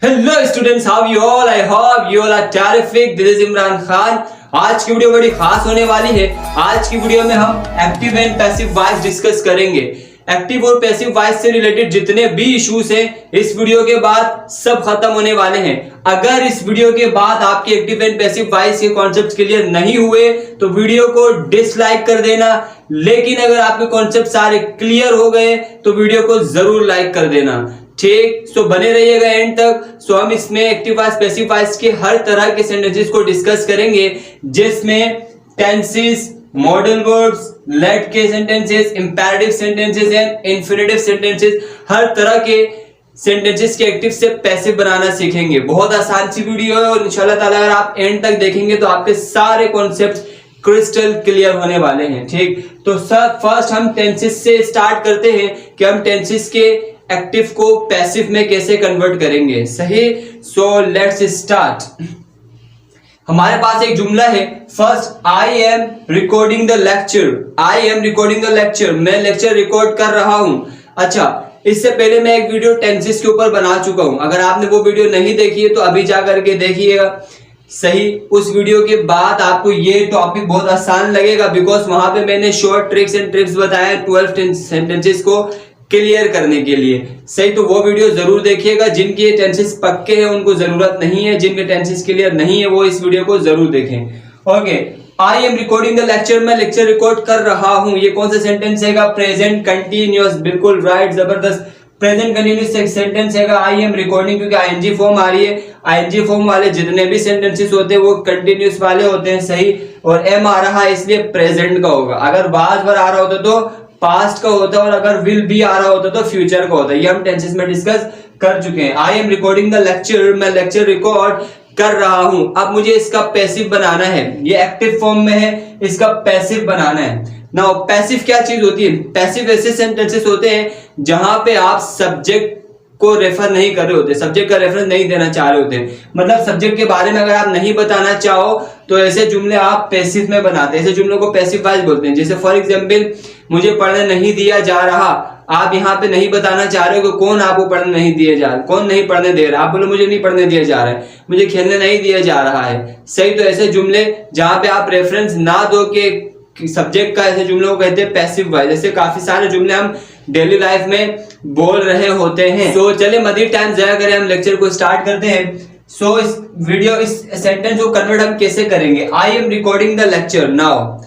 Hello students, how you all? I hope you all are terrific. This is Imran Khan. आज की video बड़ी खास होने वाली है। आज की वीडियो में हम active and passive voice discuss करेंगे। एक्टिव और पैसिव वॉइस से रिलेटेड जितने भी इश्यूज हैं इस वीडियो के बाद सब खत्म होने वाले हैं। अगर इस वीडियो के बाद आपके एक्टिव एंड पैसिव वॉइस के कॉन्सेप्ट क्लियर नहीं हुए तो वीडियो को डिसलाइक कर देना, लेकिन अगर आपके कॉन्सेप्ट सारे क्लियर हो गए तो वीडियो को जरूर लाइक कर देना। ठीक, सो बने रहिएगा एंड तक। सो हम इसमें एक्टिव वॉइस पैसिव वॉइस के हर तरह के सेंटेंसेस को डिस्कस करेंगे, जिसमें टेंसेस, मॉडल वर्ब्स, लेट के sentences, imperative sentences and infinitive sentences, हर तरह के सेंटेंसेस के एक्टिव से पैसिव बनाना सीखेंगे। बहुत आसान सी वीडियो है और इंशाल्लाह ताला अगर आप एंड तक देखेंगे तो आपके सारे कॉन्सेप्ट्स क्रिस्टल क्लियर होने वाले हैं। ठीक, तो सर फर्स्ट हम टेंसेस से स्टार्ट करते हैं कि हम टेंसेस के एक्टिव को पैसिव में कैसे कन्वर्ट करेंगे। सही, सो लेट्स स्टार्ट। हमारे पास एक जुमला है। First, I am recording the lecture. I am recording the lecture, मैं लेक्चर रिकॉर्ड कर रहा हूं। अच्छा, इससे पहले मैं एक वीडियो टेंसेस के ऊपर बना चुका हूं। अगर आपने वो वीडियो नहीं देखी है तो अभी जा करके देखिएगा। सही, उस वीडियो के बाद आपको ये टॉपिक बहुत आसान लगेगा, बिकॉज वहां पे मैंने शॉर्ट ट्रिक्स एंड टिप्स बताए 12 सेंटेंसेस को क्लियर करने के लिए। सही, तो वो वीडियो जरूर देखिएगा। जिनके टेंसेस पक्के हैं उनको जरूरत नहीं है, जिनके टेंसेस क्लियर नहीं है वो इस वीडियो को जरूर देखें। Okay, I am recording the lecture, मैं लेक्चर रिकॉर्ड कर रहा हूं। ये कौन सा सेंटेंस है? Present continuous. बिल्कुल राइट, जबरदस्त। प्रेजेंट कंटिन्यूअस सेंटेंस है आई एम रिकॉर्डिंग, क्योंकि आईएनजी फॉर्म आ रही है। आईएनजी फॉर्म वाले जितने भी सेंटेंसेस होते हैं वो कंटिन्यूअस वाले होते हैं। सही, और एम आ रहा है इसलिए प्रेजेंट का होगा। अगर बाद बार आ रहा होता तो पास्ट का होता है, और अगर विल बी आ रहा होता तो फ्यूचर का होता है। ये हम टेंसेस में डिस्कस कर चुके हैं। I am recording the lecture, मैं लेक्चर रिकॉर्ड कर रहा हूं। अब मुझे इसका पैसिव बनाना है। ये एक्टिव फॉर्म में है, इसका पैसिव बनाना है। नाउ पैसिव क्या चीज होती है? पैसिव ऐसे सेंटेंसेस होते हैं जहां पे आप सब्जेक्ट को रेफर नहीं कर रहे होते, सब्जेक्ट का रेफरेंस नहीं देना चाह रहे होते। मतलब सब्जेक्ट के बारे में अगर आप नहीं बताना चाहो तो ऐसे जुमले आप पैसिव में बनाते हैं। ऐसे जुमलों को पैसिव वॉइस बोलते हैं। जैसे फॉर एग्जांपल, मुझे पढ़ने नहीं दिया जा रहा। आप यहाँ पे नहीं बताना चाह रहे हो कि कौन आपको पढ़ने नहीं दिया जा रहा, कौन नहीं पढ़ने दे रहा। आप बोलो मुझे नहीं पढ़ने दिया जा रहा है, मुझे खेलने नहीं दिया जा रहा है। सही, तो ऐसे जुमले जहां पे आप रेफरेंस ना दो के सब्जेक्ट का, ऐसे जुमलों को कहते हैं पैसिव वॉइस। जैसे काफी सारे जुमले हम डेली लाइफ में बोल रहे होते हैं। तो चले मजीद टाइम जाया करें, हम लेक्चर को स्टार्ट करते हैं। सो इस सेंटेंस को कन्वर्ट हम कैसे करेंगे? I am recording the lecture. Now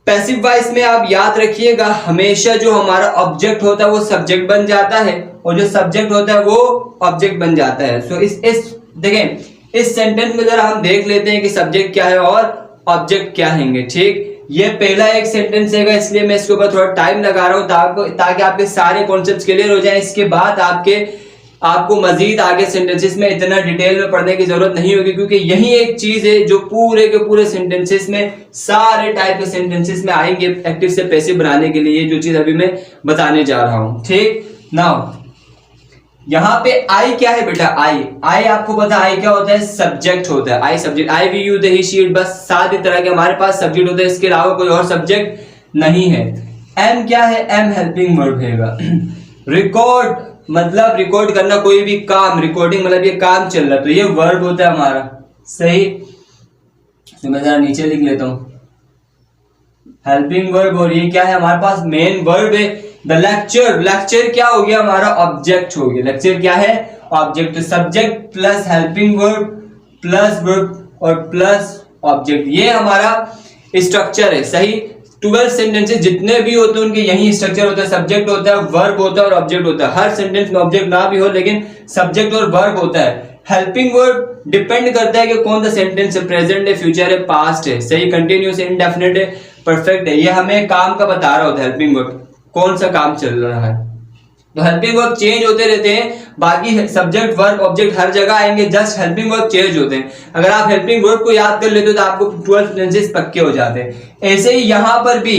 passive voice में आप याद रखिएगा, हमेशा जो हमारा ऑब्जेक्ट होता है वो सब्जेक्ट बन जाता है, और जो सब्जेक्ट होता है वो ऑब्जेक्ट बन जाता है। सो इस देखें, इस सेंटेंस में जरा हम देख लेते हैं कि सब्जेक्ट क्या है और ऑब्जेक्ट क्या है। ठीक, ये पहला एक सेंटेंस है, इसलिए मैं इसके ऊपर थोड़ा टाइम लगा रहा हूं ताकि आपके सारे कॉन्सेप्ट्स क्लियर हो जाएं। इसके बाद आपको मजीद आगे सेंटेंसेस में इतना डिटेल में पढ़ने की जरूरत नहीं होगी, क्योंकि यही एक चीज है जो पूरे के पूरे सेंटेंसेस में, सारे टाइप के सेंटेंसेस में आएंगे एक्टिव से पैसिव बनाने के लिए, जो चीज अभी मैं बताने जा रहा हूं। ठीक, नाउ यहाँ पे आई क्या है बेटा? आई आपको पता आई क्या होता है? सब्जेक्ट होता है। I subject, I we you they he she it, बस 7 तरह के हमारे पास सब्जेक्ट होते हैं। इसके अलावा कोई और सब्जेक्ट नहीं है। एम क्या है? एम हेल्पिंग वर्ब है। रिकॉर्ड मतलब रिकॉर्ड करना कोई भी काम, रिकॉर्डिंग मतलब ये काम चल रहा है, तो ये वर्ब होता है हमारा। सही, तो मैं जरा नीचे लिख लेता हूं, हेल्पिंग वर्ब। और ये क्या है? हमारे पास मेन वर्ब है। द लेक्चर, लेक्चर क्या हो गया? हमारा ऑब्जेक्ट हो गया। लेक्चर क्या है? ऑब्जेक्ट। तो subject plus helping verb plus verb और प्लस ऑब्जेक्ट, ये हमारा स्ट्रक्चर है। सही, 12 सेंटेंसेस जितने भी होते हैं उनके यही स्ट्रक्चर होता है। सब्जेक्ट होता है, वर्ब होता है और ऑब्जेक्ट होता है। हर सेंटेंस में ऑब्जेक्ट ना भी हो लेकिन सब्जेक्ट और वर्ब होता है। हेल्पिंग वर्ब डिपेंड करता है कि कौन सा सेंटेंस है, प्रेजेंट है, फ्यूचर है, पास्ट है। सही, कंटिन्यूअस है, इंडेफिनिट है, परफेक्ट है। ये हमें काम का बता रहा होता है। हेल्पिंग वर्ब कौन सा काम चल रहा है। तो हेल्पिंग वर्ब चेंज होते रहते हैं, बाकी सब्जेक्ट वर्ब ऑब्जेक्ट हर जगह आएंगे, जस्ट हेल्पिंग वर्ब चेंज होते हैं। अगर आप हेल्पिंग वर्ब को याद कर लेते हो तो आपको 12 सेंटेंसेस पक्के हो जाते हैं। ऐसे ही यहां पर भी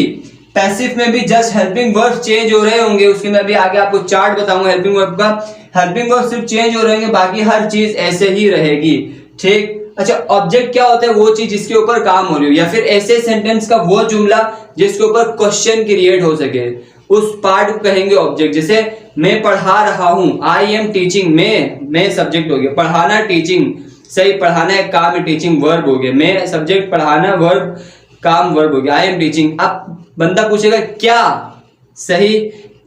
पैसिव में भी जस्ट हेल्पिंग वर्ब चेंज हो रहे होंगे। उसके मैं भी आगे आपको चार्ट बताऊंगा हेल्पिंग वर्ब का। हेल्पिंग वर्ब सिर्फ चेंज हो रहे होंगे, बाकी हर चीज ऐसे ही रहेगी। ठीक, अच्छा, ऑब्जेक्ट क्या होता है? वो चीज जिसके ऊपर काम हो रही हो, या फिर ऐसे सेंटेंस का वो जुमला जिसके ऊपर क्वेश्चन क्रिएट हो सके, उस पार्ट को कहेंगे ऑब्जेक्ट। जैसे मैं पढ़ा रहा हूं, आई एम टीचिंग, मैं सब्जेक्ट हो गया, पढ़ाना टीचिंग, सही, पढ़ाना एक काम है, टीचिंग वर्ब हो गया, मैं सब्जेक्ट, पढ़ाना वर्ब, काम वर्ब हो गया, आई एम टीचिंग। अब बंदा पूछेगा क्या, सही,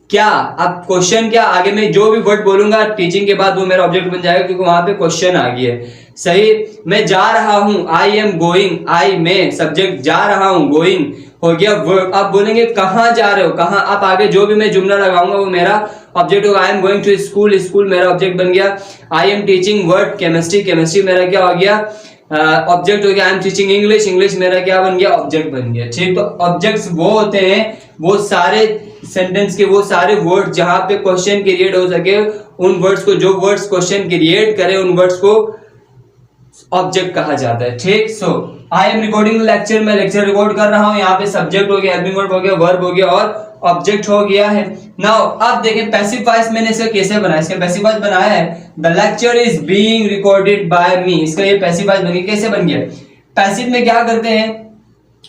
क्या, अब क्वेश्चन क्या, आगे मैं जो भी वर्ड बोलूंगा टीचिंग के बाद वो मेरा ऑब्जेक्ट बन जाएगा, क्योंकि वहां पे क्वेश्चन आ गया है, सही। मैं जा रहा हूं, आई एम गोइंग, आई मैं सब्जेक्ट, जा रहा हूं, गोइंग हो गया वर्ब। आप बोलेंगे कहां जा रहे हो, कहां, आप आगे जो भी मैं जुमला लगाऊंगा वो मेरा ऑब्जेक्ट होगा। I am going to school, school मेरा ऑब्जेक्ट बन गया। I am teaching word, chemistry, chemistry मेरा क्या हो गया, ऑब्जेक्ट हो गया। I am teaching English, English मेरा क्या बन गया, ऑब्जेक्ट बन गया, ठीक। तो ऑब्जेक्ट्स वो होते हैं, वो सारे सेंटेंस के वो सारे वर्ड जहां पे क्वेश्चन क्रिएट हो सके, उन वर्ड्स को, जो वर्ड्स क्वेश्चन क्रिएट करे उन वर्ड्स को ऑब्जेक्ट कहा जाता है, ठीक। So I am recording lecture, मैं लेक्चर रिकॉर्ड कर रहा हूं, यहाँ पे सब्जेक्ट हो गया, हेल्पिंग वर्ब हो गया, वर्ब हो गया और ऑब्जेक्ट हो गया है। नाउ अब देखें पैसिव वॉइस मैंने इसे कैसे बनाया, इसका पैसिव वॉइस बनाया है, the lecture is being recorded by me, इसका ये पैसिव वॉइस बन गया। कैसे बन गया, पैसिव में क्या करते हैं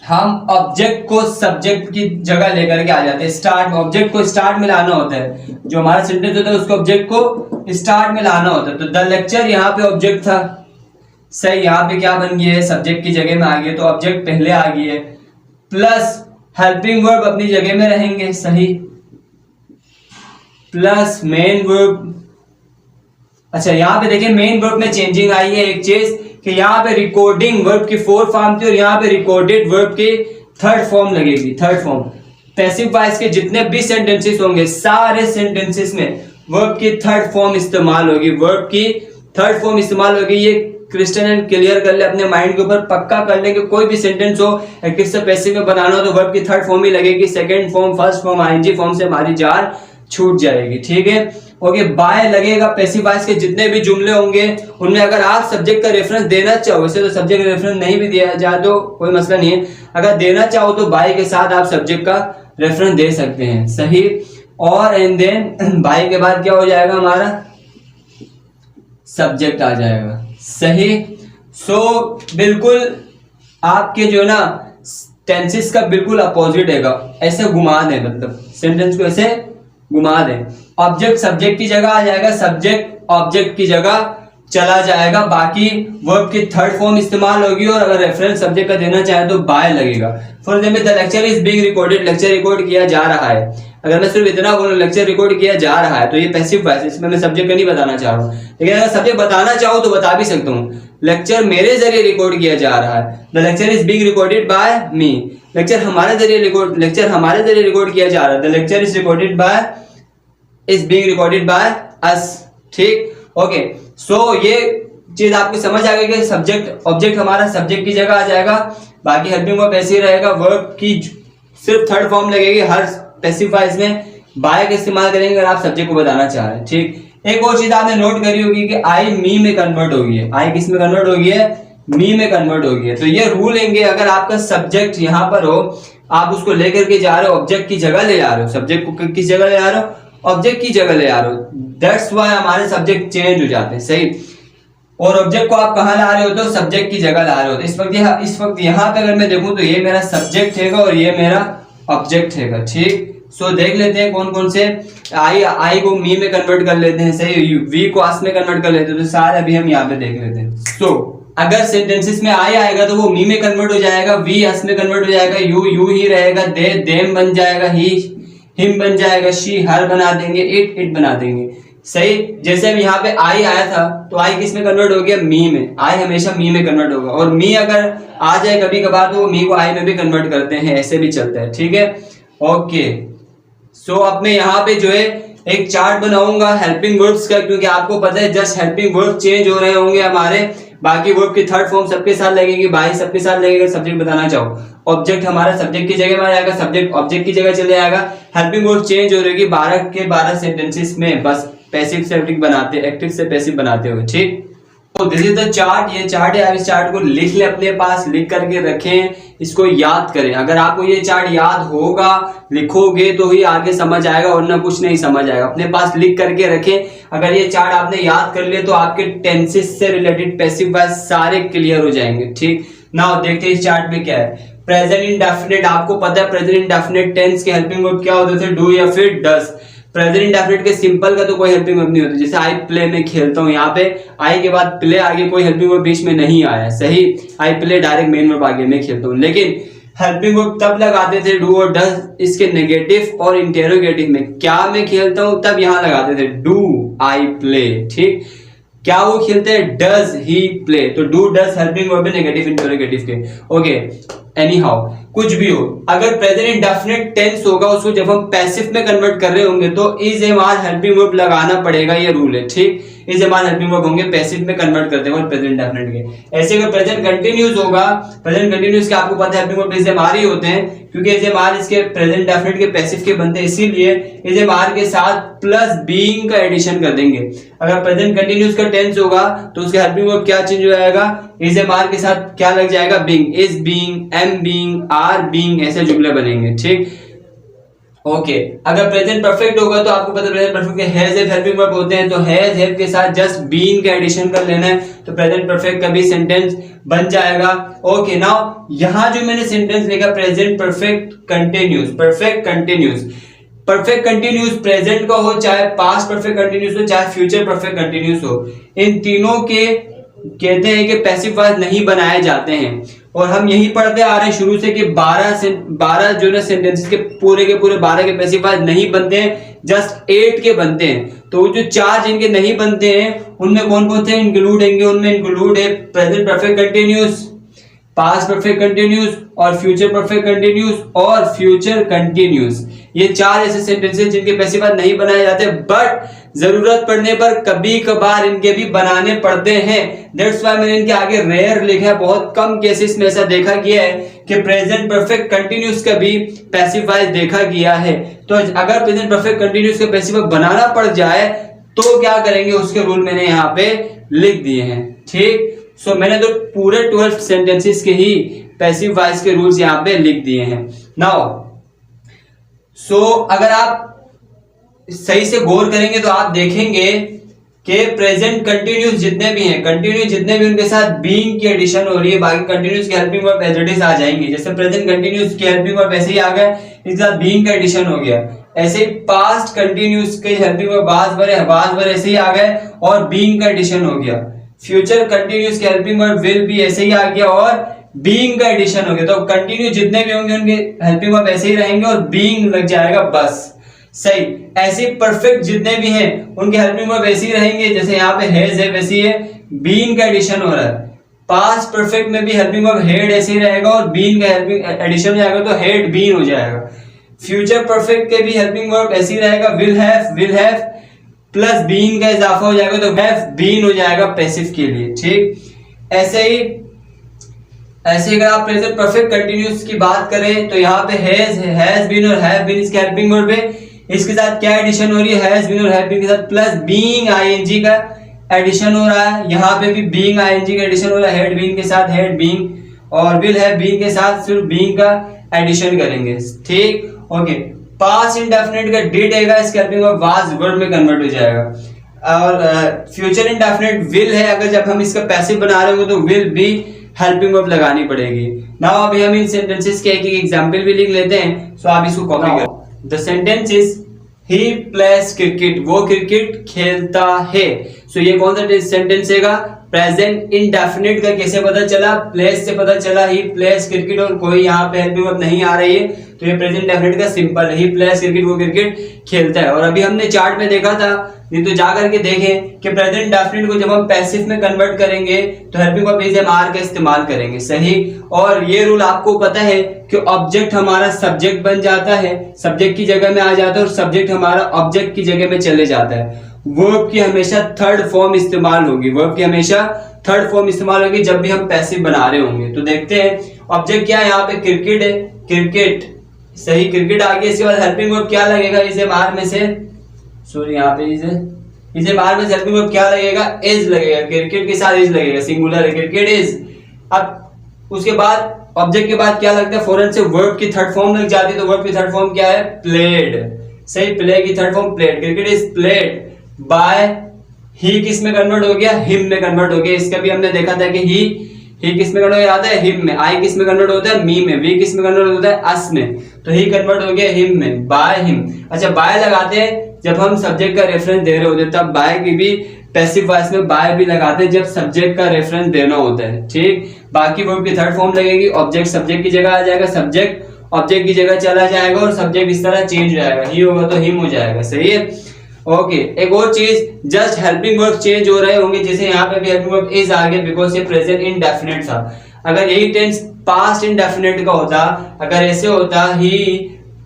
हम, ऑब्जेक्ट को सब्जेक्ट की जगह लेकर के आ जाते हैं, स्टार्ट में, ऑब्जेक्ट को स्टार्ट में लाना होता है, जो हमारा सेंटेंस होता है उसको ऑब्जेक्ट को स्टार्ट में लाना होता है। तो द लेक्चर यहाँ पे ऑब्जेक्ट था, सही, यहाँ पे क्या बन गया है, सब्जेक्ट की जगह में आ गया, तो ऑब्जेक्ट पहले आ गई है, प्लस हेल्पिंग वर्ब अपनी जगह में रहेंगे, सही, प्लस मेन वर्ब। अच्छा यहाँ पे देखिए मेन वर्ब में चेंजिंग आई है एक चीज, कि यहाँ पे रिकॉर्डिंग वर्ब की 4 फॉर्म थी और यहाँ पे रिकॉर्डेड वर्ब की 3rd फॉर्म लगेगी, 3rd फॉर्म। पैसिव वॉइस के जितने भी सेंटेंसेस होंगे सारे सेंटेंसेस में वर्ब की 3rd फॉर्म इस्तेमाल होगी, वर्ब की 3rd फॉर्म इस्तेमाल होगी। ये क्रिस्टन एंड क्लियर कर ले, अपने माइंड के ऊपर पक्का कर ले कि कोई भी सेंटेंस हो एक्टिव से पैसिव में बनाना हो तो वर्ब की 3rd फॉर्म ही लगेगी, 2nd form, 1st form, ING form से हमारी जान छूट जाएगी, ठीक है। ओके, बाय लगेगा, पैसिव वॉइस के जितने भी जुमले होंगे उनमें अगर आप सब्जेक्ट का रेफरेंस देना चाहो, वैसे तो सब्जेक्ट का रेफरेंस नहीं भी दिया जाए तो कोई मसला नहीं है, अगर देना चाहो तो बाय के साथ आप सब्जेक्ट का रेफरेंस दे सकते हैं, सही। और एंड देन बाय के बाद क्या हो जाएगा, हमारा सब्जेक्ट आ जाएगा, सही। सो बिल्कुल आपके जो ना टेंसेस का बिल्कुल अपोजिट है, ऐसे घुमा दें, मतलब सेंटेंस को ऐसे घुमा दें, ऑब्जेक्ट सब्जेक्ट की जगह आ जाएगा, सब्जेक्ट ऑब्जेक्ट की जगह चला जाएगा, बाकी वर्ब की 3rd फॉर्म इस्तेमाल होगी और अगर रेफरेंस सब्जेक्ट का देना चाहे तो बाय लगेगा। For example the lecture is being recorded, lecture record किया जा रहा है, अगर मैं सिर्फ इतना बोलूं लेक्चर रिकॉर्ड किया जा रहा है तो ये पैसिव वॉइस, इसमें मैं सब्जेक्ट का नहीं बताना चाह रहा हूं, लेकिन अगर सब्जेक्ट बताना चाहूं तो बता भी सकता हूं, लेक्चर मेरे जरिए रिकॉर्ड किया जा रहा है, the lecture is being recorded by me, lecture हमारे जरिए रिकॉर्ड किया जा रहा है, the lecture is being recorded bye us, ठीक। ओके, सो ये चीज आपको समझ आ गई कि सब्जेक्ट ऑब्जेक्ट हमारा सब्जेक्ट की जगह आ जाएगा, बाकी हेल्पिंग वर्ब ऐसे ही रहेगा, वर्ब की सिर्फ 3rd फॉर्म लगेगी, हर पैसिव वॉइस में बाय का इस्तेमाल करेंगे अगर आप सब्जेक्ट को बताना चाह रहे हैं, ठीक। एक और चीज आपने नोट करी होगी कि आई मी में कन्वर्ट हो गई है, आई किस में कन्वर्ट हो गई है, मी में कन्वर्ट हो गई है। तो ये रूल लेंगे, अगर आपका सब्जेक्ट यहाँ पर हो, आप उसको लेकर के जा रहे हो, ऑब्जेक्ट की जगह ले जा रहे हो, सब्जेक्ट को किस जगह ले जा रहे हो, ऑब्जेक्ट की जगह ले आ रहे हो, दैट्स व्हाई हमारे सब्जेक्ट चेंज हो जाते हैं, सही। और ऑब्जेक्ट को आप कहां ला रहे हो, तो सब्जेक्ट की जगह ला रहे हो। तो इस वक्त यहाँ पे अगर मैं देखूं तो ये मेरा सब्जेक्ट है और ये मेरा ऑब्जेक्ट है, ठीक। सो देख लेते हैं कौन कौन से, आई को मी में कन्वर्ट कर लेते हैं, सही, वी को अस में कन्वर्ट कर लेते हैं, तो सारे अभी हम यहाँ पे देख लेते हैं। सो अगर सेंटेंसेस में आई आएगा तो वो मी में कन्वर्ट हो जाएगा, वी अस में कन्वर्ट हो जाएगा, यू ही रहेगा, दे देम बन जाएगा, ही हिम बन जाएगा, शी हर बना देंगे, इट बना देंगे, सही। जैसे अब यहाँ पे आई आया था तो आई किस में कन्वर्ट हो गया, मी में, आई हमेशा मी में कन्वर्ट होगा, और मी अगर आ जाए कभी कभार तो मी को आई में भी कन्वर्ट करते हैं, ऐसे भी चलता है, ठीक है। ओके, सो अब मैं यहाँ पे जो है एक चार्ट बनाऊंगा हेल्पिंग वर्ब्स का, क्योंकि आपको पता है जस्ट हेल्पिंग वर्ब चेंज हो रहे होंगे हमारे, बाकी वर्ब की 3rd फॉर्म सबके साथ लगेगी, बाई सबके साथ लगेगा, सब्जेक्ट बताना चाहो, ऑब्जेक्ट हमारा सब्जेक्ट की जगह में आ जाएगा, सब्जेक्ट ऑब्जेक्ट की जगह चले जाएगा, हेल्पिंग वर्ब चेंज हो रहेगी 12 के 12 सेंटेंसेस में, बस पैसिव से एक्टिव बनाते, एक्टिव से पैसिव बनाते हुए, ठीक। तो दिस इज द चार्ट, ये चार्ट है, आप इस चार्ट को लिख ले अपने पास, लिख करके रखें, इसको याद करें। अगर आपको ये चार्ट याद होगा, लिखोगे तो ही आगे समझ आएगा, वरना कुछ नहीं समझ आएगा। अपने पास लिख करके रखें, अगर ये चार्ट आपने याद कर लिया तो आपके टेंसेस से रिलेटेड पैसिव वॉइस सारे क्लियर हो जाएंगे, ठीक। नाउ देखते हैं इस चार्ट में क्या है। प्रेजेंट इंडेफिनिट, आपको पता है प्रेजेंट इंडेफिनिट टेंस के हेल्पिंग वर्ब क्या होते थे, डू या फिर डस। प्रेजेंट इंडेफिनिट के सिंपल का तो कोई हेल्पिंग वर्ब नहीं होता, जैसे आई प्ले में खेलता हूँ, यहाँ पे आई के बाद प्ले आगे कोई हेल्पिंग वर्ब बीच में नहीं आया, सही, I play direct main verb आगे में खेलता हूँ। लेकिन हेल्पिंग वर्ब तब लगाते थे डू और डस, इसके नेगेटिव और इंटेरोगेटिव में, क्या मैं खेलता हूँ तब यहाँ लगाते थे डू आई प्ले, ठीक, क्या वो खेलते हैं, डज ही प्ले, तो डू डज हेल्पिंग वर्ब है नेगेटिव इंटेरोगेटिव के, ओके। एनी हाउ कुछ भी हो, अगर प्रेजेंट इंडेफिनिट टेंस होगा उसको जब हम पैसिव में कन्वर्ट कर रहे होंगे तो is am are helping verb लगाना पड़ेगा, ये रूल है, ठीक। Is am are helping verb होंगे पैसिव में कन्वर्ट करते हैं प्रेजेंट इंडेफिनिट के। ऐसे अगर प्रेजेंट कंटिन्यूस होगा, प्रेजेंट कंटिन्यूस के आपको पता है helping verb is am are ही होते हैं, क्योंकि इज एम आर इसके प्रेजेंट इंडेफिनिट के पैसिव के बनते हैं, इसीलिए इज एम आर के साथ प्लस बीइंग का एडिशन कर देंगे। अगर प्रेजेंट कंटिन्यूस का टेंस होगा तो उसका हेल्पिंग वर्ब क्या चेंज हो जाएगा, इज एम आर के साथ क्या लग जाएगा, being, is being, am being, are being, ऐसे जुमले बनेंगे, ठीक, ओके। अगर प्रेजेंट परफेक्ट होगा तो आपको पता है प्रेजेंट परफेक्ट के हैज हैव हेल्पिंग वर्ब होते हैं, तो हैज हैव के साथ जस्ट बीइंग का एडिशन कर लेना है, तो प्रेजेंट परफेक्ट का भी सेंटेंस बन जाएगा, ओके। नाउ यहां जो मैंने सेंटेंस लिखा present perfect continuous, perfect continuous, perfect continuous present का हो, चाहे पास्ट परफेक्ट कंटिन्यूस हो, चाहे फ्यूचर परफेक्ट कंटिन्यूस हो, इन तीनों के कहते हैं कि पैसिव वॉइस नहीं बनाए जाते हैं। और हम यही पढ़ते आ रहे हैं शुरू से कि 12 जो ना सेंटेंसेस के पूरे 12 के पैसिव वॉइस नहीं बनते हैं, जस्ट 8 के बनते हैं। तो जो 4 जिनके नहीं बनते हैं उनमें कौन कौन से इंक्लूड होंगे, उनमें इंक्लूड है present perfect continuous, past perfect continuous और फ्यूचर परफेक्ट कंटिन्यूस और फ्यूचर कंटिन्यूस। ये 4 ऐसे सेंटेंसेस जिनके पैसिव वॉइस नहीं बनाए जाते, बट जरूरत पड़ने पर कभी कभार इनके भी बनाने पड़ते हैं। दैट्स व्हाई मैंने इनके आगे रेयर लिखा है, बहुत कम केसेस में ऐसा देखा गया है कि प्रेजेंट परफेक्ट कंटिन्यूस का भी पैसिव वॉइस देखा गया है। तो अगर प्रेजेंट परफेक्ट कंटिन्यूस का पैसिव वॉइस बनाना पड़ जाए तो क्या करेंगे, उसके रूल मैंने यहाँ पे लिख दिए हैं, ठीक। सो मैंने तो पूरे 12 सेंटेंसेस के ही पैसिव वॉइस के रूल्स यहाँ पे लिख दिए हैं। नाउ सो अगर आप सही से गौर करेंगे तो आप देखेंगे कि प्रेजेंट कंटिन्यूस जितने भी हैं, कंटिन्यूस जितने भी, उनके साथ बीइंग की एडिशन हो रही है, बाकी कंटिन्यूस की helping verb as it is आ जाएंगी। जैसे प्रेजेंट कंटिन्यूस की हेल्पिंग वर्ब ऐसे ही आ गया, इसके साथ बीइंग का एडिशन हो गया। ऐसे ही पास्ट कंटिन्यूस के हेल्पिंग वर्ब वाज वर ऐसे ही आ गए और बीइंग का एडिशन हो गया। फ्यूचर कंटिन्यूस के हेल्पिंग वर्ब विल भी ऐसे ही आ गया और बीइंग का एडिशन हो गया। तो कंटिन्यू जितने भी होंगे उनके हेल्पिंग वर्ब ऐसे ही रहेंगे और बीइंग लग जाएगा बस, सही। ऐसे परफेक्ट जितने भी हैं उनके हेल्पिंग वर्ब ऐसे ही रहेंगे, जैसे यहाँ पे हैज है वैसे ही है, बीइंग का एडिशन हो रहा है। पास्ट परफेक्ट में भी हेल्पिंग वर्ब हैड ऐसे ही रहेगा और बीइंग का हेल्पिंग एडिशन हो जाएगा तो हैड बीन हो जाएगा। फ्यूचर परफेक्ट के भी हेल्पिंग वर्ब ऐसे ही रहेगा, विल हैव प्लस बीइंग का इजाफा हो जाएगा तो हैव बीन हो जाएगा पैसिव के लिए, ठीक। ऐसे ही अगर आप प्रेजेंट परफेक्ट कंटिन्यूस की बात करें तो यहाँ पे हैज बीन और हैव बीन इसके हेल्पिंग वर्ब है, इसके साथ क्या एडिशन हो रही है, हैज बीन और हैव बीन के साथ प्लस बीइंग आईएनजी का एडिशन हो रहा है। यहाँ पे भी बीइंग आईएनजी का एडिशन हो रहा है, हैड बीन के साथ हैड बीइंग और विल हैव बीन के साथ सिर्फ बीइंग का एडिशन करेंगे, ठीक, ओके। पास्ट इंडेफिनिट का डिड आएगा, इसके हेल्पिंग वर्ब वाज वर्ब में कन्वर्ट हो जाएगा। और फ्यूचर इंडेफिनिट विल है, अगर जब हम इसका पैसिव बना रहे होंगे तो विल भी हेल्पिंग वर्ब लगानी पड़ेगी। नाउ अभी हम इन सेंटेंसेस के एक एग्जांपल भी लिख लेते हैं, सो आप इसको कॉपी करें। The sentence is he place cricket, वो क्रिकेट खेलता है। सो ये कौन सा सेंटेंस है? प्रेजेंट इंडेफिनिट का कैसे पता चला? प्लेस से पता चला, ही प्लेस क्रिकेट, और कोई यहाँ पे हेल्पिंग वर्ब नहीं आ रही है तो ये प्रेजेंट इंडेफिनिट का सिंपल है, ही प्लेस क्रिकेट, वो क्रिकेट खेलता है। और अभी हमने चार्ट में देखा था, नहीं तो जा करके देखें कि प्रेजेंट इंडेफिनिट को जब हम पैसिव में कन्वर्ट करेंगे तो helping verb is am are का इस्तेमाल करेंगे, सही। और ये रूल आपको पता है कि ऑब्जेक्ट हमारा सब्जेक्ट बन जाता है, सब्जेक्ट की जगह में आ जाता है और सब्जेक्ट हमारा ऑब्जेक्ट की जगह में चले जाता है। वर्ब की हमेशा थर्ड फॉर्म इस्तेमाल होगी, वर्ब की हमेशा थर्ड फॉर्म इस्तेमाल होगी जब भी हम पैसिव बना रहे होंगे। तो देखते हैं ऑब्जेक्ट क्या है, यहाँ पे क्रिकेट है, क्रिकेट, सही, क्रिकेट आ गया। इसके बाद हेल्पिंग वर्ब क्या लगेगा? इज एम आर में से, सॉरी यहाँ पे इज एम आर में से हेल्पिंग वर्ब क्या लगेगा? इज लगेगा, क्रिकेट के साथ इज लगेगा, सिंगुलर है, क्रिकेट इज। अब उसके बाद ऑब्जेक्ट के बाद क्या लगता है? फौरन से वर्ब की थर्ड फॉर्म लग जाती है, तो वर्ब की थर्ड फॉर्म क्या है? प्लेड, सही, प्ले की third form played, cricket is played by he, किस में कन्वर्ट हो गया? हिम में कन्वर्ट हो गया। इसका भी हमने देखा था कि ही ही किस में कन्वर्ट हो जाता है? हिम में। आई किस में कन्वर्ट होता है? मी में। वी किस में कन्वर्ट होता है? अस में। तो ही कन्वर्ट हो गया हिम में, बाय हिम। अच्छा, बाय लगाते हैं जब हम सब्जेक्ट का रेफरेंस दे रहे होते हैं, तब बाय की भी पैसिव वॉइस में बाय भी लगाते हैं जब सब्जेक्ट का रेफरेंस देना होता है। ठीक, बाकी वर्ब की थर्ड फॉर्म लगेगी, ऑब्जेक्ट सब्जेक्ट की जगह आ जाएगा, सब्जेक्ट ऑब्जेक्ट की जगह चला जाएगा और सब्जेक्ट इस तरह चेंज हो जाएगा, ही होगा तो हिम हो जाएगा। सही है, ओके। एक और चीज, जस्ट हेल्पिंग वर्ब चेंज हो रहे होंगे, जैसे यहाँ पे भी हेल्पिंग वर्ब इज आ गया बिकॉज ये प्रेजेंट इंडेफिनिट था। अगर यही टेंस पास्ट इंडेफिनिट का होता, अगर ऐसे होता ही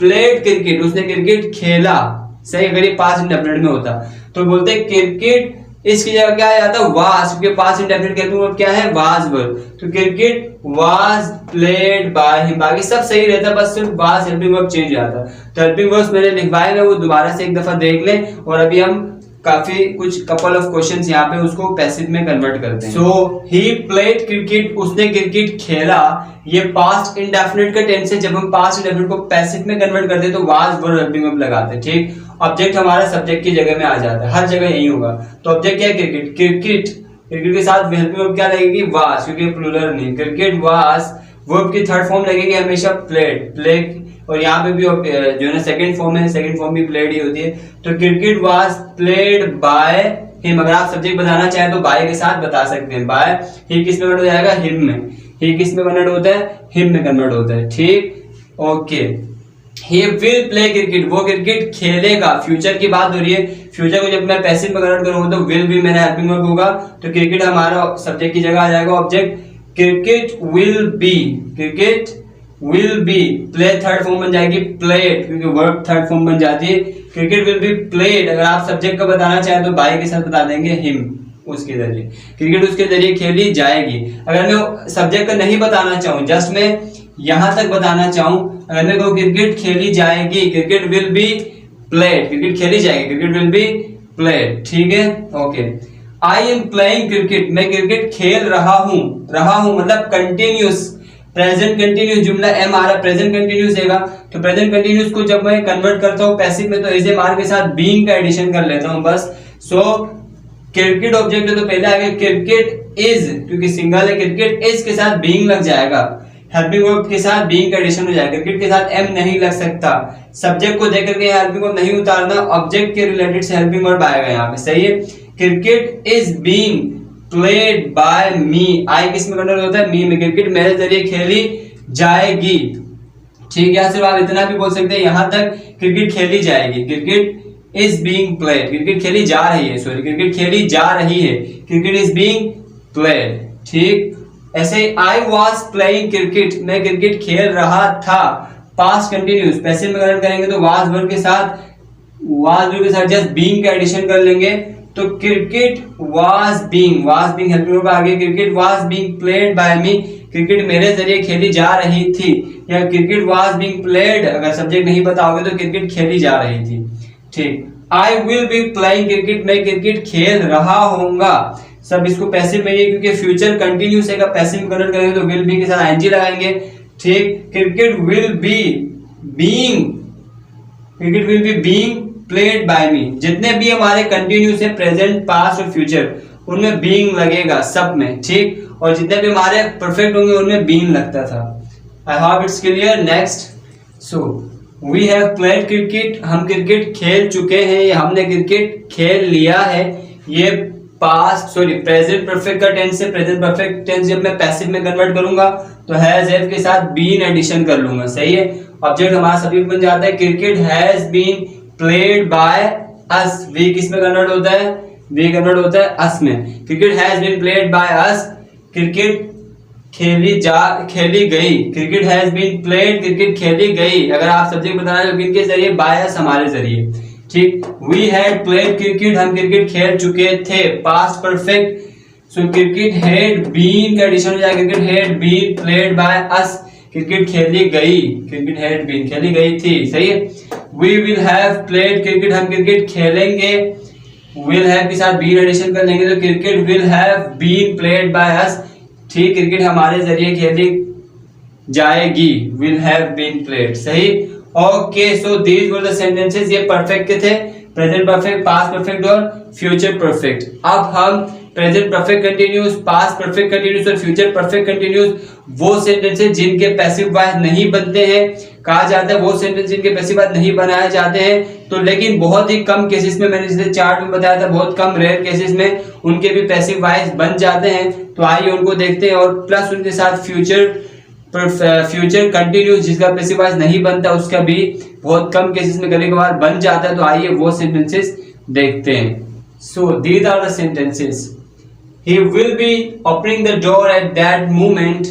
प्लेड क्रिकेट, उसने क्रिकेट खेला, सही, अगर ये पास्ट इंडेफिनिट में होता तो बोलते क्रिकेट, इसकी जगह क्या आ जाता? वाज, क्योंकि पास्ट इंडेफिनिट के वर्ब क्या है? Was verb. तो cricket was played by him, बाकी सब सही रहता, बस सिर्फ वाज हेल्पिंग वर्ब चेंज आता। तो हेल्पिंग वर्ब्स मैंने लिखवाए हैं, वो दोबारा से एक दफा देख लें, और अभी हम काफी कुछ कपल ऑफ क्वेश्चंस यहाँ पे उसको पैसिव में कन्वर्ट करते हैं। सो ही प्लेड क्रिकेट, उसने क्रिकेट खेला, ये पास्ट इंडेफिनिट का टेंस है। जब हम पास्ट इंडेफिनिट को पैसिव में कन्वर्ट करते हैं तो वाज वर्ब हेल्पिंग वर्ब लगाते हैं। ठीक, ऑब्जेक्ट हमारा सब्जेक्ट की जगह में आ जाता है, हर जगह यही होगा। तो ऑब्जेक्ट क्या है? क्रिकेट। क्रिकेट, क्रिकेट के साथ हेल्पिंग वर्ब क्या लगेगी? वाज, क्योंकि प्लूरल नहीं। क्रिकेट वाज, वर्ब की थर्ड फॉर्म लगेगी हमेशा प्लेड, प्ले, और यहाँ पे भी जो है ना सेकंड फॉर्म है, सेकंड फॉर्म भी प्लेड ही होती है। तो cricket was played by him, अगर आप सब्जेक्ट बताना चाहें तो बाय के साथ बता सकते हैं। बाय, ही किस में कन्वर्ट हो जाएगा? हिम में। ही किस में कन्वर्ट होता है? हिम में कन्वर्ट होता है। ठीक, okay. He will play cricket, वो क्रिकेट खेलेगा, फ्यूचर की बात हो रही है। फ्यूचर को जब मैं पैसिव में कन्वर्ट करूंगा तो विल भी मेरा हेल्पिंग वर्ब होगा, तो क्रिकेट हमारा सब्जेक्ट की जगह आ जाएगा, object cricket will B, cricket will B, play third form बन जाएगी प्लेड, क्योंकि वर्ब थर्ड फॉर्म बन जाती है। क्रिकेट विल बी प्लेड, अगर आप सब्जेक्ट का बताना चाहें तो बाय के साथ बता देंगे हिम, उसके जरिए क्रिकेट उसके जरिए खेली जाएगी। अगर मैं सब्जेक्ट का नहीं बताना चाहूँ, जस्ट मैं यहां तक बताना चाहूँ, अगर मैं कहूँ क्रिकेट खेली जाएगी, cricket will B played, cricket खेली जाएगी, क्रिकेट विल बी प्लेड। ठीक है, okay. I am playing cricket, मैं क्रिकेट खेल रहा हूँ, रहा हूँ मतलब कंटिन्यूस, प्रेजेंट कंटिन्यूस जुमला, एम आ रहा, प्रेजेंट कंटिन्यूस देगा। तो प्रेजेंट कंटिन्यूस को जब मैं कन्वर्ट करता हूँ पैसिव में तो इज एम आर के साथ बीइंग का एडिशन कर लेता हूँ बस। सो क्रिकेट ऑब्जेक्ट है तो पहले आगे क्रिकेट इज, क्योंकि सिंगल है, क्रिकेट इज के साथ बीइंग लग जाएगा, हेल्पिंग वर्ब के साथ बीइंग का एडिशन हो जाएगा। क्रिकेट के साथ एम नहीं लग सकता, सब्जेक्ट को देख करके हेल्पिंग वर्ब नहीं उतारना, ऑब्जेक्ट के रिलेटेड से हेल्पिंग वर्ब आएगा यहाँ पे। सही है, cricket is being played by me, I किस में कन्वर्ट होता है? मी में। क्रिकेट मेरे जरिए खेली जाएगी। ठीक है, सिर्फ आप इतना भी बोल सकते हैं यहां तक, क्रिकेट खेली जाएगी, cricket is being played, cricket खेली जा रही है, सॉरी क्रिकेट खेली जा रही है, क्रिकेट इज बीइंग प्लेड। ठीक, ऐसे आई वॉज प्लेइंग क्रिकेट, मैं क्रिकेट खेल रहा था, पास्ट कंटिन्यूस, पैसिव में कन्वर्ट करेंगे तो वाज वर्ब के साथ, वाज वर्ब के साथ जस्ट बीइंग का एडिशन कर लेंगे, तो cricket was being, was being helping verb आ गया, cricket was being played by me, cricket मेरे जरिए खेली जा रही थी, या क्रिकेट वाज बीइंग प्लेड, अगर सब्जेक्ट नहीं बताओगे तो क्रिकेट खेली जा रही थी। ठीक, I will be playing cricket, मैं क्रिकेट खेल रहा होऊंगा, सब इसको पैसिव में, क्योंकि फ्यूचर कंटिन्यूस है, पैसिव में कन्वर्ट करेंगे तो विल बी के साथ आईएनजी लगाएंगे। ठीक, cricket will be being, cricket will be being played by me, जितने भी हमारे कंटिन्यूस है प्रेजेंट पास्ट और फ्यूचर, उनमें बीइंग लगेगा सब में। ठीक, और जितने भी हमारे परफेक्ट होंगे उनमें बीइंग लगता था। I hope it's clear. Next, so we have played cricket, हम क्रिकेट खेल चुके हैं, हमने क्रिकेट खेल लिया है, ये पास्ट सॉरी प्रेजेंट परफेक्ट का टेंस है। प्रेजेंट परफेक्ट टेंस जब मैं पैसिव में कन्वर्ट करूंगा तो हैज हैव के साथ बीन एडिशन कर लूंगा। सही है, ऑब्जेक्ट हमारा सब्जेक्ट बन जाता है, cricket has been played by us, we किस में कन्वर्ट होता है? वी कन्वर्ट होता है अस में। Cricket has been played by us, cricket खेली गई, cricket has been played, cricket खेली गई। अगर आप सब्जेक्ट बताना तो किनके जरिए? बाय अस, हमारे जरिए। ठीक, वी हैड प्लेड क्रिकेट, हम क्रिकेट खेल चुके थे, past perfect, so cricket had been का एडिशन हो जाएगा, cricket had been played by us, cricket खेली गई, क्रिकेट हैड बीन खेली गई थी। सही है, we will have played cricket, हम क्रिकेट खेलेंगे, विल हैव के साथ बीन एडिशन कर लेंगे तो cricket will have been played by us. ठीक, क्रिकेट हमारे जरिए खेली जाएगी, विल हैव बीन प्लेड। सही, okay. So these were the sentences, ये परफेक्ट के थे, प्रेजेंट परफेक्ट, पास्ट परफेक्ट और फ्यूचर परफेक्ट। अब हम present perfect continuous, past perfect continuous और फ्यूचर परफेक्ट कंटिन्यूस वो सेंटेंसेस जिनके पैसिव वॉइस नहीं बनते हैं, कहा जाता है वो सेंटेंस जिनके पैसिव वॉइस नहीं बनाए जाते हैं। तो लेकिन बहुत ही कम केसेस में, मैंने जैसे चार्ट में बताया था, बहुत कम रेयर केसेस में उनके भी पैसिव वॉइस बन जाते हैं। तो आइए उनको देखते हैं, और प्लस उनके साथ फ्यूचर कंटिन्यूस जिसका पैसिव वॉइस नहीं बनता उसका भी बहुत कम केसेस में कभी कभार बन जाता है। तो आइए वो सेंटेंसेस देखते हैं। So these are the sentences. He will be opening the door at that moment,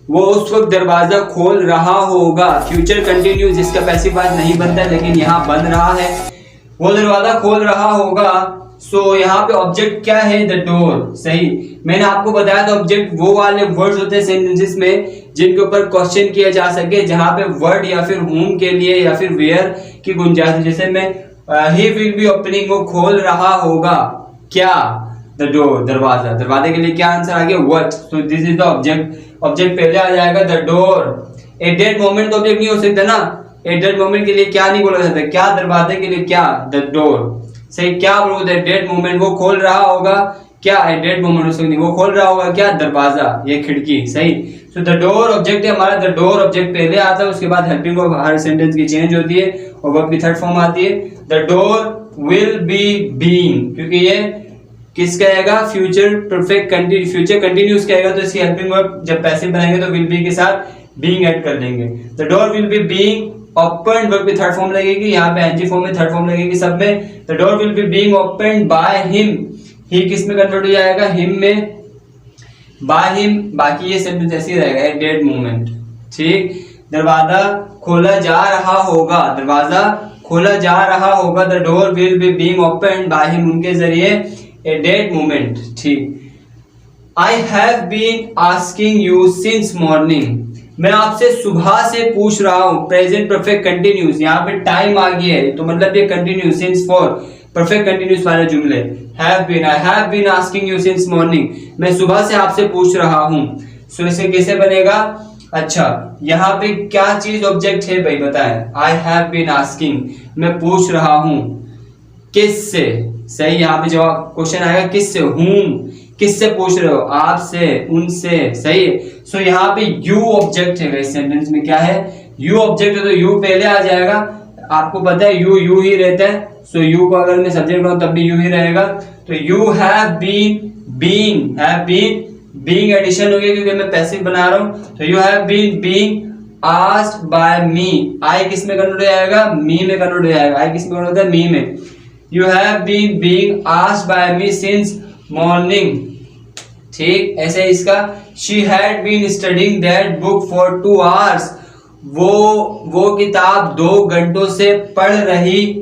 वो उस वक्त दरवाजा खोल रहा होगा। फ्यूचर कंटिन्यूस जिसका पैसिव वॉइस नहीं बनता लेकिन यहाँ बन रहा है, वो दरवाजा खोल रहा होगा। सो यहाँ पे ऑब्जेक्ट क्या है? The door. सही, मैंने आपको बताया था ऑब्जेक्ट वो वाले वर्ड्स होते हैं सेंटेंसेस में जिनके ऊपर क्वेश्चन किया जा सके, जहां पे वर्ड या फिर whom के लिए या फिर वेयर की गुंजाइश है। जैसे मैं ही विल बी ओपनिंग, वो खोल रहा होगा क्या? द डोर, दरवाजा। दरवाजे के लिए क्या आंसर आ गया? What. So this is the object. Object पहले आ जाएगा the door. At that moment तो ऑब्जेक्ट नहीं हो सकता ना, एट दैट मोमेंट के लिए क्या नहीं बोला जाता? क्या? दरवाजे के लिए क्या? The door. सही, क्या बोलो? दैट डेट मोमेंट, वो खोल रहा होगा क्या? एट डेट मोमेंट हो सकती, वो खोल रहा होगा क्या? दरवाजा, ये खिड़की। सही। सो द डोर ऑब्जेक्ट है हमारा, द डोर ऑब्जेक्ट पहले आता है, उसके बाद हेल्पिंग वर्ब हर सेंटेंस की चेंज होती है और वर्ब की थर्ड फॉर्म आती है। The door will be being, क्योंकि ये किस कहेगा? Future perfect continuous, future continuous कहेगा तो इसकी हेल्पिंग वर्ब जब पैसिव बनाएंगे तो विल बी के साथ बीइंग ऐड कर देंगे। The door will be being open, verb की थर्ड फॉर्म लगेगी, यहाँ पे एनजी फॉर्म में थर्ड फॉर्म लगेगी सब में। The door will be being open by him, he किस में कन्वर्ट हो जाएगा? हिम में, बाय हिम। बाकी ये सेंटेंस ऐसे ही रहेगा, एट दैट मोमेंट। ठीक। दरवाजा खोला जा रहा होगा, दरवाजा खोला जा रहा होगा। The door will be being open by him, उनके जरिए, एट दैट मोमेंट। ठीक। I have been asking you since morning, मैं आपसे सुबह से पूछ रहा हूं। प्रेजेंट परफेक्ट कंटिन्यूस, यहाँ पे टाइम आ गया है तो मतलब ये continuous, since for perfect continuous वाले जुमले। Have been, I have been asking you since morning, मैं सुबह से आपसे पूछ रहा हूं। सो इसे कैसे बनेगा? अच्छा, यहाँ पे क्या चीज ऑब्जेक्ट है भाई बताएं? आई हैव बीन आस्किंग, मैं पूछ रहा हूं किससे? सही, यहाँ पे जवाब क्वेश्चन आएगा किससे? whom, किससे पूछ रहे हो? आपसे, उनसे। सही है। सो यहाँ पे यू ऑब्जेक्ट है इस सेंटेंस में। क्या है? यू ऑब्जेक्ट है तो यू पहले आ जाएगा। आपको पता है यू ही रहता है। सो यू को अगर मैं सब्जेक्ट बनाऊं तब भी यू ही रहेगा। तो you have been being, have been being addition हो गया क्योंकि मैं पैसिव बना रहा हूं। तो you have been being asked by me, I किस में कन्वर्ट हो जाएगा? मी में कन्वर्ट हो जाएगा। आई किस में कन्वर्ट होता है? मी में। You have been being asked by me since morning. ठीक, ऐसे इसका। She had been studying that book for 2 hours, वो किताब 2 घंटों से पढ़ रही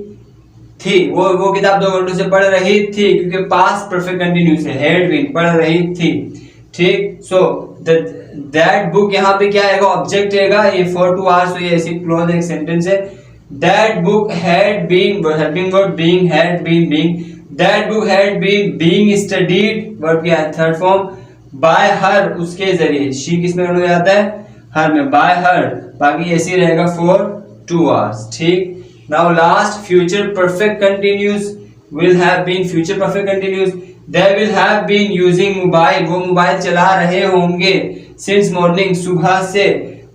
थी। वो किताब 2 घंटों से पढ़ रही थी क्योंकि पास्ट परफेक्ट कंटिन्यूस है, हैड बीन, पढ़ रही थी। ठीक। सो दैट बुक यहाँ पे क्या आएगा? ऑब्जेक्ट रहेगा। ये फॉर 2 hours, तो ये ऐसी क्लोज एक सेंटेंस है। That book had been, helping verb being, had been being. That book had been being studied, verb की थर्ड फॉर्म, बाय हर, उसके जरिए। शी किस में हो जाता है? हर में, बाय हर। बाकी ऐसे ही रहेगा फॉर 2 hours। ठीक। Now last, future perfect continuous will have been, future perfect continuous. They will have been using mobile, वो मोबाइल चला रहे होंगे। सिंस मॉर्निंग, सुबह से।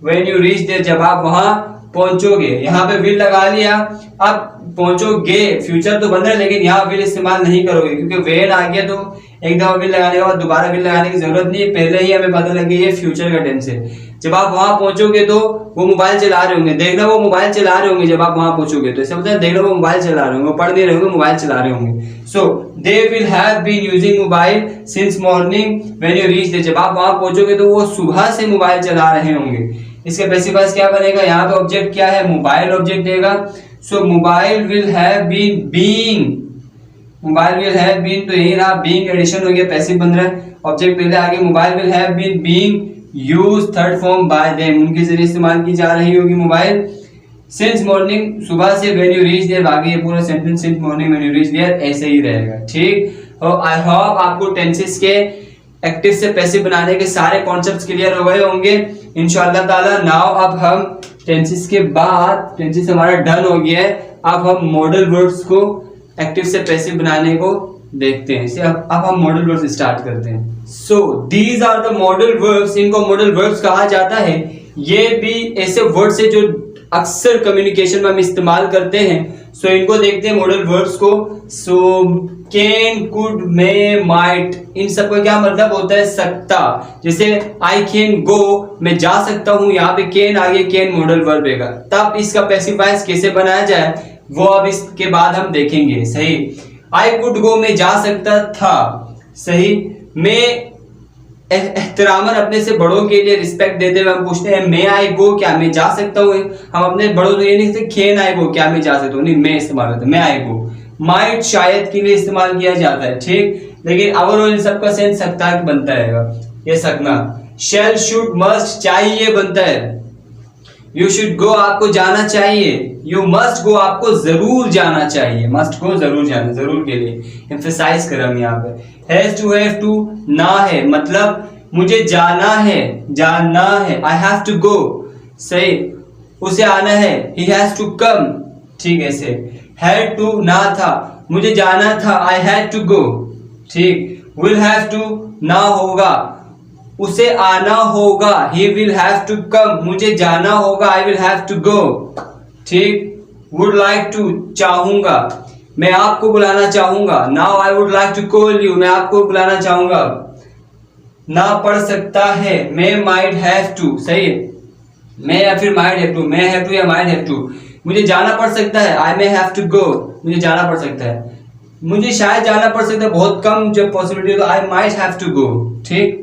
व्हेन यू रीच देयर, जब आप वहां पहुंचोगे। यहाँ पे विल लगा लिया। अब पहुंचोगे, फ्यूचर तो बन रहा है लेकिन यहाँ विल इस्तेमाल नहीं करोगे क्योंकि वेन आ गया तो एक दफा विल लगाने के बाद दोबारा विल लगाने की जरूरत नहीं है। पहले ही हमें पता लग गया ये फ्यूचर का टेंस है। जब आप वहां पहुंचोगे तो वो मोबाइल चला रहे होंगे, देखना वो मोबाइल चला रहे होंगे। जब आप वहां पहुंचोगे तो ऐसा होता है, देखना वो मोबाइल चला रहे होंगे, पढ़ नहीं रहे होंगे, मोबाइल चला रहे होंगे। So they will have been using mobile since morning when you reach there, जब आप वहां पहुंचोगे तो वो सुबह से मोबाइल चला रहे होंगे। इसके पैसिव वॉइस क्या बनेगा? यहाँ पे ऑब्जेक्ट क्या है? मोबाइल ऑब्जेक्ट देगा। So mobile will have been being, mobile will have been, तो यही रहा, बीइंग एडिशन हो गया, पैसिव बन रहा है। ऑब्जेक्ट पहले आगे, mobile will have been being use, third form, by them, उनके जरिए इस्तेमाल की जा रही होगी मोबाइल। सिंस मॉर्निंग, सुबह से, व्हेन यू रीच देयर, आगे ये पूरा sentence since morning when you reach there ऐसे ही रहेगा। ठीक। और आई होप आपको टेंसेस के एक्टिव से पैसिव बनाने के सारे कॉन्सेप्ट्स क्लियर हो गए होंगे इंशाअल्लाह ताला। नाउ अब हम टेंसेस के बाद, टेंसेस हमारा डन हो गया है, अब हम मॉडल वर्ड्स को एक्टिव से पैसिव बनाने को देखते हैं इसे। अब हम मॉडल वर्ब्स स्टार्ट करते हैं। So these are the modal verbs, इनको मॉडल वर्ब्स कहा जाता है। ये भी ऐसे वर्ड्स है जो अक्सर कम्युनिकेशन में हम इस्तेमाल करते हैं। सो इनको देखते हैं मॉडल वर्ब्स को। So can, could, may, might, इन सब का क्या मतलब होता है? सकता। जैसे आई कैन गो, मैं जा सकता हूं, यहाँ पे कैन आगे कैन मॉडल वर्ब है। तब इसका पैसिव वॉइस कैसे बनाया जाए वो अब इसके बाद हम देखेंगे। सही। आई कुड गो, मैं जा सकता था। सही। मैं एहतरामन अपने से बड़ों के लिए रिस्पेक्ट देते हुए हम पूछते हैं मे आई गो, क्या मैं जा सकता हूँ? हम अपने बड़ों से ये नहीं कहते कैन आई गो, क्या मैं जा सकता हूँ, नहीं, मैं इस्तेमाल करते मे आई गो। माइट शायद के लिए इस्तेमाल किया जाता है, ठीक। लेकिन ओवरऑल इन सबका सेंस सकता बनता है, ये सकना। शैल, शुड, मस्ट, चाहिए बनता है। यू शुड गो, आपको जाना चाहिए। यू मस्ट गो, आपको जरूर जाना चाहिए। मस्ट गो, जरूर जाना, जरूर के लिए एम्फेसाइज कर हम यहाँ पे। हैज टू, ना है, मतलब मुझे जाना है, जाना है। आई हैव टू गो, सही, उसे आना है। ही हैज टू कम, ठीक है। से हैड टू, ना था, मुझे जाना था। आई हैड टू गो, ठीक। विल हैव टू, ना होगा, उसे आना होगा। he will have to come, मुझे जाना होगा। I will have to go, ठीक। would like to, चाहूंगा, मैं आपको बुलाना चाहूंगा। now I would like to call you, मैं आपको बुलाना चाहूंगा। ना पढ़ सकता है, मैं might have to, सही है। मैं या फिर might have to, मैं have to या might have to। मुझे जाना पड़ सकता है, I may have to go, मुझे जाना पड़ सकता है। मुझे शायद जाना पड़ सकता है, बहुत कम जब पॉसिबिलिटी हो तो I might have to go, ठीक।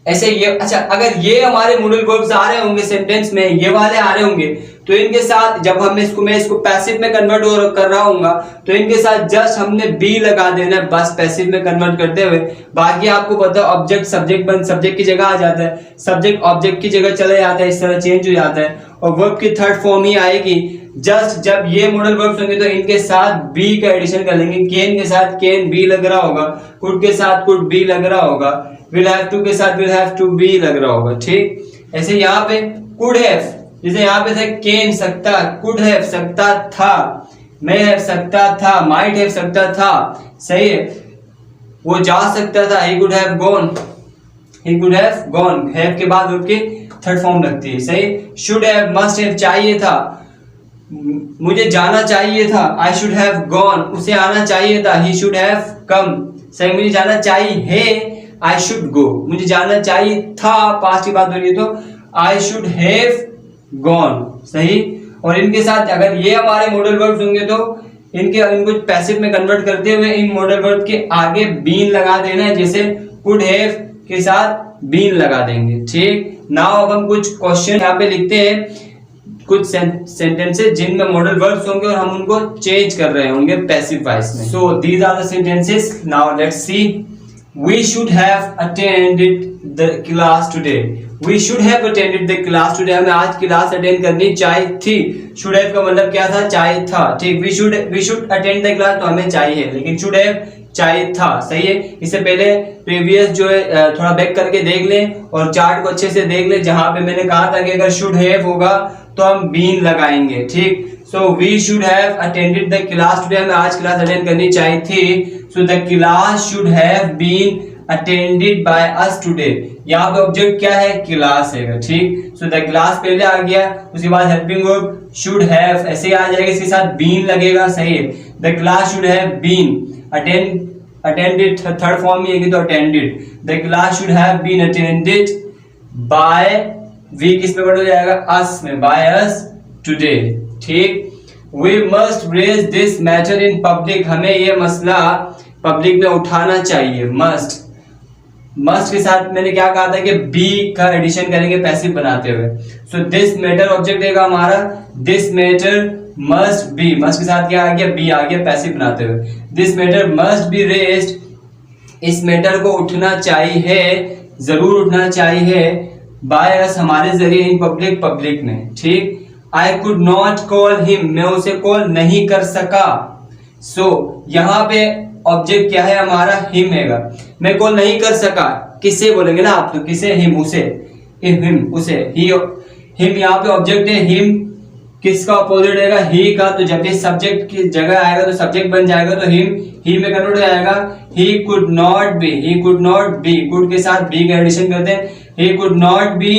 ऐसे ये, अच्छा, अगर ये हमारे मॉडल वर्ब्स आ रहे होंगे सेंटेंस में, ये वाले आ रहे होंगे, तो इनके साथ जब हम मैं इसको पैसिव में कन्वर्ट कर रहा हूँगा तो इनके साथ जस्ट हमने बी लगा देना है, बस पैसिव में कन्वर्ट करते हुए। बाकी आपको पता है ऑब्जेक्ट सब्जेक्ट की जगह आ जाता है, सब्जेक्ट ऑब्जेक्ट की जगह चले जाता है, इस तरह चेंज हो जाता है और वर्ब की थर्ड फॉर्म ही आएगी। जस्ट जब ये मॉडल वर्ब्स होंगे तो इनके साथ बी का एडिशन कर लेंगे। कैन के साथ कैन बी लग रहा होगा, कुड के साथ कुड बी लग रहा होगा, विल हैव टू के साथ विल हैव टू बी लग रहा होगा, ठीक। ऐसे यहाँ पे कुड हैव, जैसे यहाँ पे था कैन सकता, कुड हैव सकता था, मे हैव सकता था, माइट हैव सकता था, सही है। वो जा सकता था, he could have gone, he could have gone, have के बाद उसकी थर्ड फॉर्म लगती है, सही। should have, must have, चाहिए था, मुझे जाना चाहिए था, I should have gone, उसे आना चाहिए था, he should have come, सही। मुझे जाना चाहिए, I should go, मुझे जाना चाहिए था, पास्ट की बात हो रही है तो I should have gone, सही। और इनके साथ अगर ये हमारे मॉडल वर्ब्स होंगे तो इनको पैसिव में कन्वर्ट करते हुए इन मॉडल वर्ब के आगे बीन लगा देना है, जैसे कुड हैव के साथ बीन लगा देंगे, ठीक। नाउ अब हम कुछ क्वेश्चन यहाँ पे लिखते हैं, कुछ सेंटेंसेस जिनमें मॉडल वर्ब्स होंगे और हम उनको चेंज कर रहे होंगे पैसिव वॉइस में। So these are the sentences, now let's see. We should have attended the class today. We should have attended the class today. हमें आज क्लास अटेंड करनी चाहिए थी। Should have का मतलब क्या था? चाहिए था, ठीक। We should attend the class तो हमें चाहिए, लेकिन should have चाहिए था, सही है। इससे पहले प्रीवियस जो है थोड़ा बैक करके देख लें और चार्ट को अच्छे से देख लें, जहां पे मैंने कहा था कि अगर should have होगा तो हम बीन लगाएंगे, ठीक। So we should have attended the class today. हमें आज क्लास अटेंड करनी चाहिए थी। So the class should have been attended by us today. यहाँ पे ऑब्जेक्ट क्या है? क्लास है, ठीक। So the class पहले आ गया, उसके बाद हेल्पिंग वर्ब should have ऐसे आ जाएगा, इसके साथ been लगेगा, सही है। The class should have been attended third form में आएगी तो attended. The class should have been attended by, we किस पे वर्ड हो जाएगा? us में, by us today, ठीक। We must raise this matter in public. हमें ये मसला पब्लिक में उठाना चाहिए, मस्ट के साथ मैंने क्या कहा था कि बी का एडिशन करेंगे पैसिव बनाते हुए। सो दिस मैटर ऑब्जेक्ट रहेगा हमारा, this matter must be, must के साथ क्या आ गया? बी आ गया पैसिव बनाते हुए। This matter must be raised, इस मैटर को उठना चाहिए, जरूर उठना चाहिए, बाय अस, हमारे जरिए, इन पब्लिक में, ठीक। I could not call him, मैं उसे कॉल नहीं कर सका। So यहाँ पे ऑब्जेक्ट क्या है हमारा? him हैगा, मैं कॉल नहीं कर सका, किसे बोलेंगे ना आप? तो किसे? him, उसे, him, उसे, him यहाँ पे ऑब्जेक्ट है, him किसका अपोजिट रहेगा? he का, तो जब ये सब्जेक्ट की जगह आएगा तो सब्जेक्ट बन जाएगा, तो him ही में कन्वर्ट हो जाएगा he could not be, he could not be, could के साथ बी का एडिशन करते हैं, he could not be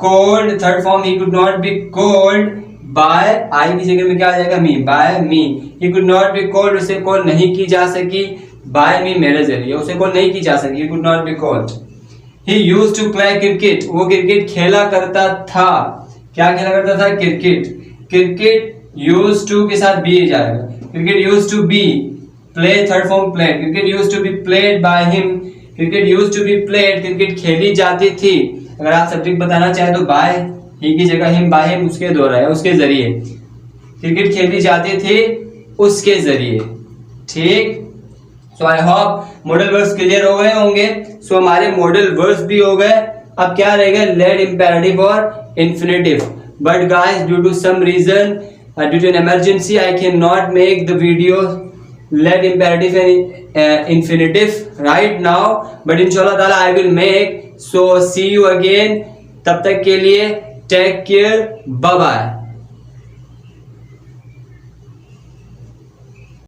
called, third form he could not be called by, I की जगह में क्या आ जाएगा me, by me, he could not be called, उसे कॉल नहीं की जा सकी, बाय मी मेरे जरिए उसे कॉल नहीं की जा सकी, he could not be called. He used to play cricket, वो क्रिकेट खेला करता था, क्या खेला करता था, क्रिकेट, क्रिकेट यूज्ड टू के साथ बी जाएगा, cricket used to be, play third form play, cricket used to be played by him, cricket used to be played, cricket खेली जाती थी, अगर आप सब्जेक्ट बताना चाहे तो बाय ही की जगह हिम, बाय हिम उसके द्वारा है, उसके जरिए, क्रिकेट खेली जाती थी उसके जरिए, ठीक। So I hope modal verbs clear हो गए होंगे। सो हमारे मॉडल वर्ब्स भी हो गए, अब क्या रहेगा, लेड इंपेरेटिव और infinitive, but guys due to some reason, due to an emergency I can not make the video let imperative and infinitive right now, but इंशाल्लाह ताला I will make. So see you again, तब तक के लिए take care, bye bye.